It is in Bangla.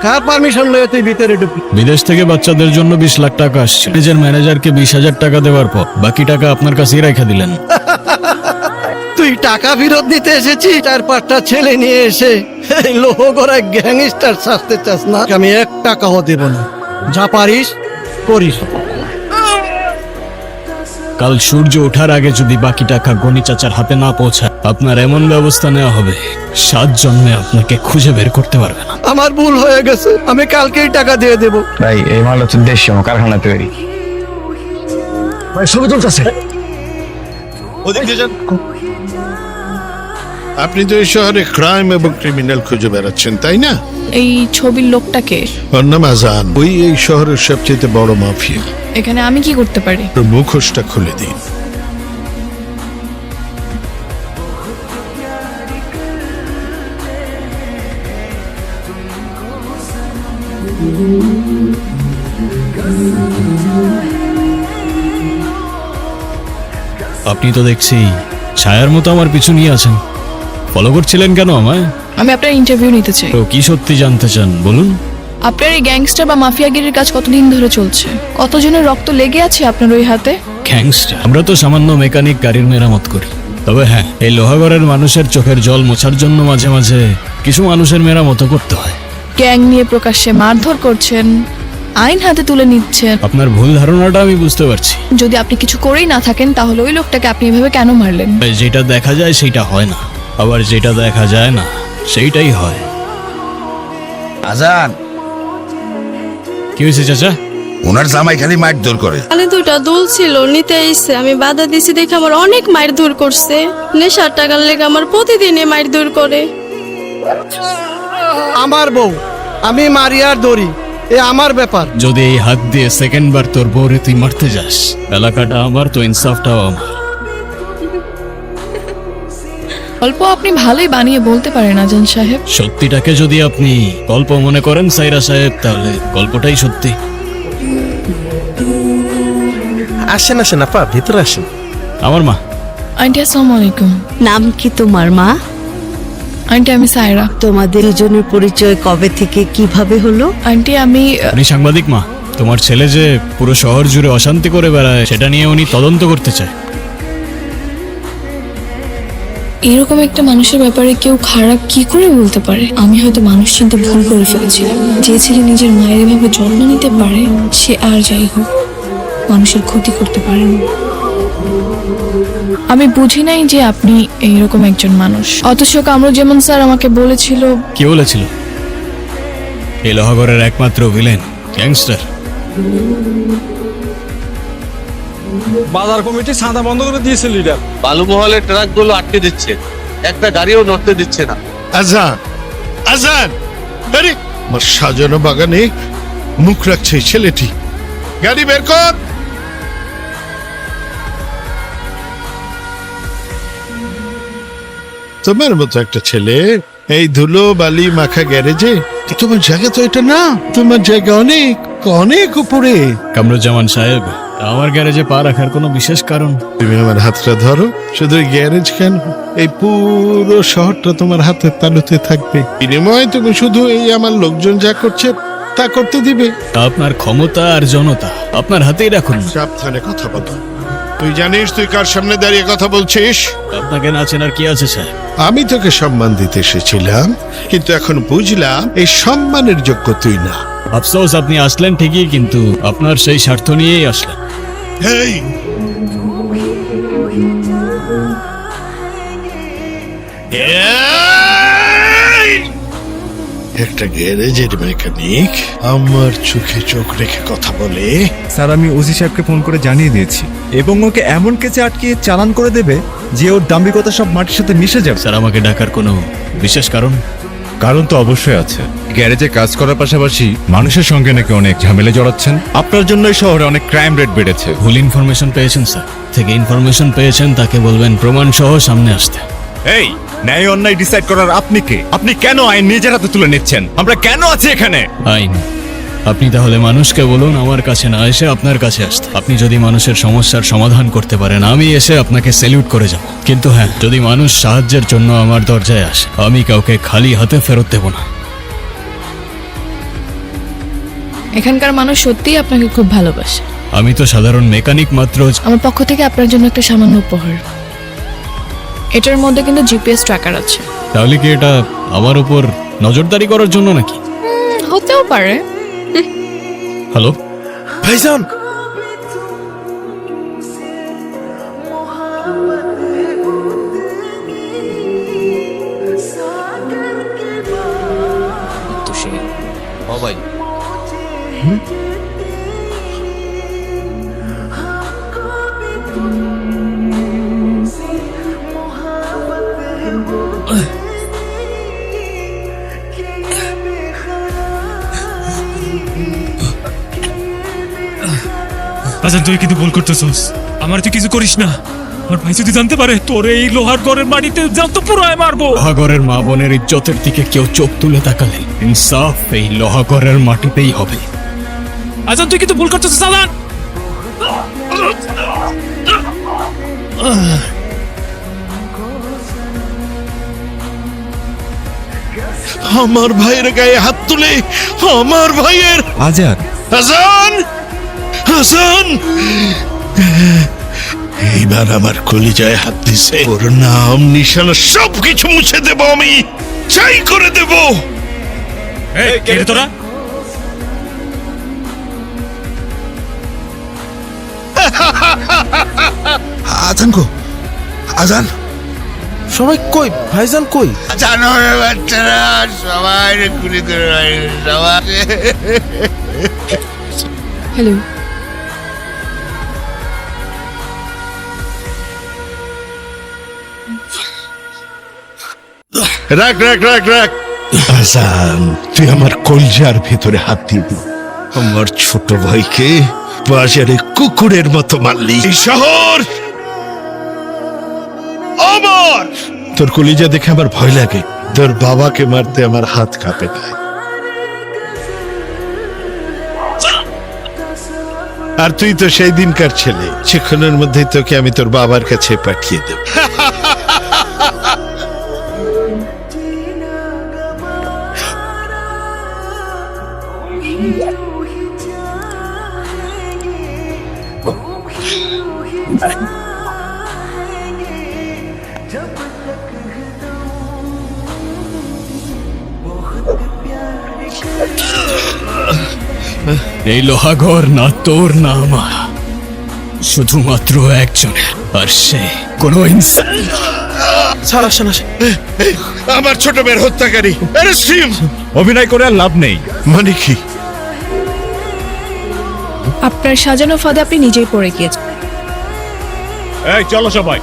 কার পারমিশন লয়ে তুই ভিতরে ঢুকলি? বিদেশ থেকে বাচ্চাদের জন্য 20 লাখ টাকা আসছে। নিজের ম্যানেজারকে 20,000 টাকা দেওয়ার পর বাকি টাকা আপনার কাছেই রেখে দিলেন। তুই টাকা ফেরত দিতে এসেছিস, 4-5টা ছেলে নিয়ে এসে এই লোহগড়া গ্যাংস্টার সাজতে চাস না? আমি 1 টাকাও দেব না। যা পারিস করিস। কাল সূর্য ওঠার আগে যদি বাকি টাকা গনি চাচার হাতে না পৌঁছায়, আপনার এমন ব্যবস্থা নেওয়া হবে 7 জন্মে আপনাকে খুঁজে বের করতে পারবে না। আমার ভুল হয়ে গেছে, আমি কালকেই টাকা দিয়ে দেব। ভাই এই মাল হচ্ছে দেশীয় কারখানা তৈরি। ভাই ছবি তুলতেছে। ওদিকে যান। আপনি তো এই শহরে ক্রাইম এবং ক্রিমিনাল খুঁজে বেড়াচ্ছেন, তাই না? এই ছবির লোকটাকে ওর নাম আজান। ওই এই শহরের সবচেয়ে বড় মাফিয়া। এখানে আমি কি করতে পারি? ওর মুখোশটা খুলে দিন। আপনি তো দেখছি ছায়ার মতো আমার পিছু নিয়ে আছেন। ফলো করছিলেন কেন আমায়? আমি আপনার ইন্টারভিউ নিতে চাই। তো কি সত্যি জানতে চান বলুন। আপনার এই গ্যাংস্টার বা মাফিয়াগিরির কাজ কতদিন ধরে চলছে? কতজনের রক্ত লেগে আছে আপনার ওই হাতে? গ্যাংস্টার? আমরা তো সামান্য মেকানিক, গাড়ির মেরামত করি। তবে হ্যাঁ, এই লোহাগড়ের মানুষের চোখের জল মোছার জন্য মাঝে মাঝে কিছু মানুষের মেরামত করতে হয়। গ্যাং নিয়ে প্রকাশ্যে মারধর করছেন, আইন হাতে তুলে নিচ্ছেন। আপনার ভুল ধারণাটা আমি বুঝতে পারছি। যদি আপনি কিছু করেই না থাকেন তাহলে ওই লোকটাকে আপনি এভাবে কেন মারলেন? যেটা দেখা যায় সেটা হয় না, আবার যেটা দেখা যায় না সেইটাই হয়। আজান, কি হয়েছে চাচা? ওনার জামাই খালি মারধর করে। খালি 2টা দুল ছিল, নিতে আইছে। আমি বাধা দিছি দেখে আমার অনেক মারধর করছে। নেশার টাকার লেগে আমার প্রতিদিনই মারধর করে। আমার বউ, আমি মারিয়ার দড়ি, এ আমার ব্যাপার। যদি এই হাত দিয়ে সেকেন্ড বার তোর বউরে তুই মারতে যাস, এলাকাটা আমার তো ইনসাফটাও আমার। গল্প আপনি ভালোই বানিয়ে বলতে পারেন আজান সাহেব। সত্যিটাকে যদি আপনি গল্প মনে করেন সাইরা সাহেব, তাহলে গল্পটাই সত্যি। আসেন আসেন আপা, ভিতরে আসেন। আমার মা। আন্টি আসসালামু আলাইকুম। নাম কি তোমার মা? আন্টি আমি সায়রা। তোমাদের দুজনের পরিচয় কবে থেকে কিভাবে হলো? আন্টি আমি উনি সাংবাদিক মা। তোমার ছেলে যে পুরো শহর জুড়ে অশান্তি করে বেড়ায়, সেটা নিয়ে উনি তদন্ত করতে চায়। এরকম একটা মানুষের ব্যাপারে কেউ খারাপ কি করে বলতে পারে? আমি হয়তো মানুষ চিনতে ভুল করে ফেলেছিলাম। যে ছেলে নিজের মায়ের এভাবে যত্ন নিতে পারে, সে আর যাই হোক মানুষের ক্ষতি করতে পারে না। আমি বুঝি নাই যে আপনি এইরকম একজন মানুষ। অথচ কামরুজ্জামান স্যার আমাকে বলেছিল। কি বলেছিল? এই লোহাগড়ের একমাত্র ভিলেন, গ্যাংস্টার। বাজার কমিটি সাদা বন্ধ করে দিয়েছে লিডার। বালুমহলের ট্রাকগুলো আটকে দিচ্ছে, একটা গাড়িও নড়তে দিচ্ছে না। আজান, আজান, আরে আমার সাজানো বাগানে মুখ রাখছে এই ছেলেটি। গাড়ি বের কর। তোমার মতো একটা ছেলে এই ধুলো বালি মাখা গ্যারেজে, তোমার জায়গা তো এটা না। তোমার জায়গা অনেক অনেক উপরে। কামরুজ্জামান সাহেব, আমার গ্যারেজে পা রাখার কোনো বিশেষ কারণ? তুমি আমার হাতটা ধরো। শুধু এই গ্যারেজ কেন, এই পুরো শহরটা তোমার হাতের তালুতে থাকবে। বিনিময়ে তুমি শুধু এই আমার লোকজন যা করছে তা করতে দিবে। আপনার ক্ষমতা আর জনতা আপনার হাতেই রাখুন। সাবধানে কথা বলো। তুই জানিস তুই কার সামনে দাঁড়িয়ে কথা বলছিস? আপনাকে না চেনার কি আছে স্যার? আমি তোকে সম্মান দিতে এসেছিলাম, কিন্তু এখন বুঝলাম এই সম্মানের যোগ্য তুই না। আফসোস, আপনি আসলেন ঠিকই, কিন্তু আপনার সেই স্বার্থ নিয়েই আসলেন। এই একটা গ্যারেজের মেকানিক আমার চোখে চোখ রেখে কথা বলে। স্যার আমি ওসি সাহেবকে ফোন করে জানিয়ে দিয়েছি এবং ওকে এমন কেসে আটকে চালান করে দেবে যে ওর দাম্ভিকতা সব মাটির সাথে মিশে যাবে। স্যার, আমাকে ডাকার কোনো বিশেষ কারণ? কারণ তো অবশ্যই আছে। গ্যারেজে কাজ করার পাশাপাশি মানুষের সঙ্গে নাকি অনেক ঝামেলা জড়াচ্ছেন। আপনার জন্য এই শহরে অনেক ক্রাইম রেট বেড়েছে। ভুল ইনফরমেশন পেয়েছেন স্যার। থেকে ইনফরমেশন পেয়েছেন তাকে বলবেন প্রমাণ সহ সামনে আসতে। এই ন্যায় অন্যায় ডিসাইড করার আপনি কে? আপনি কেন আইন নিজের হাতে তুলে নিচ্ছেন? আমরা কেন আছি এখানে? আইন? আপনি তাহলে মানুষকে বলুন আমার কাছে না এসে আপনার কাছে আসতে। আপনি যদি মানুষের সমস্যার সমাধান করতে পারেন, আমি এসে আপনাকে স্যালিউট করে যাব। কিন্তু হ্যাঁ, যদি মানুষ সাহায্যের জন্য আমার দরজায় আসে, আমি কাউকে খালি হাতে ফেরত দেব না। এখানকার মানুষ সত্যিই আপনাকে খুব ভালোবাসে। আমি তো সাধারণ মেকানিক মাত্র। আমার পক্ষ থেকে আপনার জন্য একটা সামান্য উপহার। এটার মধ্যে কিন্তু জিপিএস ট্র্যাকার আছে। তাহলে কি এটা আমার উপর নজরদারি করার জন্য নাকি? হতেও পারে। হ্যালো, ভাইজান, ভাই আচ্ছা তুই কিন্তু ভুল করতেছস, আমার তুই কিছু করিস না। আমার ভাই যদি জানতে পারে তোর এই লোহার ঘরের মাটিতে যাও তো পুরো মারবো। লোহাগড়ের মা বোনের ইজ্জতের দিকে কেউ চোখ তুলে তাকালে ইনসাফ এই লোহাগড়ের মাটিতেই হবে। আচ্ছা তুই কিন্তু ভুল করতেছস সালান। আমার ভাইয়ের গায়ে হাত তুলে আমার ভাইয়ের আজাদ, হাসান, হাসান, এইবার আমার কলিজায় হাত দিছে। ওর নাম নিশানা সবকিছু মুছে দেব, আমি চাই করে দেব। এই কে রে তোরা? আজান কো, আজান সবাই কই? ভাইজান কই? জানো রে বাচ্চারা, সবাই রে গুলি করে মারিস, সবাই। হ্যালো, রাখ রাখ রাখ রাখ। হাসান, তুই আমার কলজার ভেতরে হাত দিবি। আমার ছোট ভাইকে বাজারে কুকুরের মতো মারলি। এই শহর আমার। তোর কলিজা দেখে আমার ভয় লাগে। তোর বাবাকে মারতে আমার হাত কাঁপে না। আর তুই তো সেই দিনকার ছেলে, সেখানের মধ্যে তোকে আমি তোর বাবার কাছে পাঠিয়ে দেব। এই লোহাগড় না তোর না আমার, শুধুমাত্র একজনের, আর সে কোনো ইনসান। আমার ছোট মেয়ের হত্যাকারী অভিনয় করে আর লাভ নেই। মানে কি? আপনার সাজানো ফাঁদে আপনি নিজেই পড়ে গিয়েছেন। এই চলো সবাই।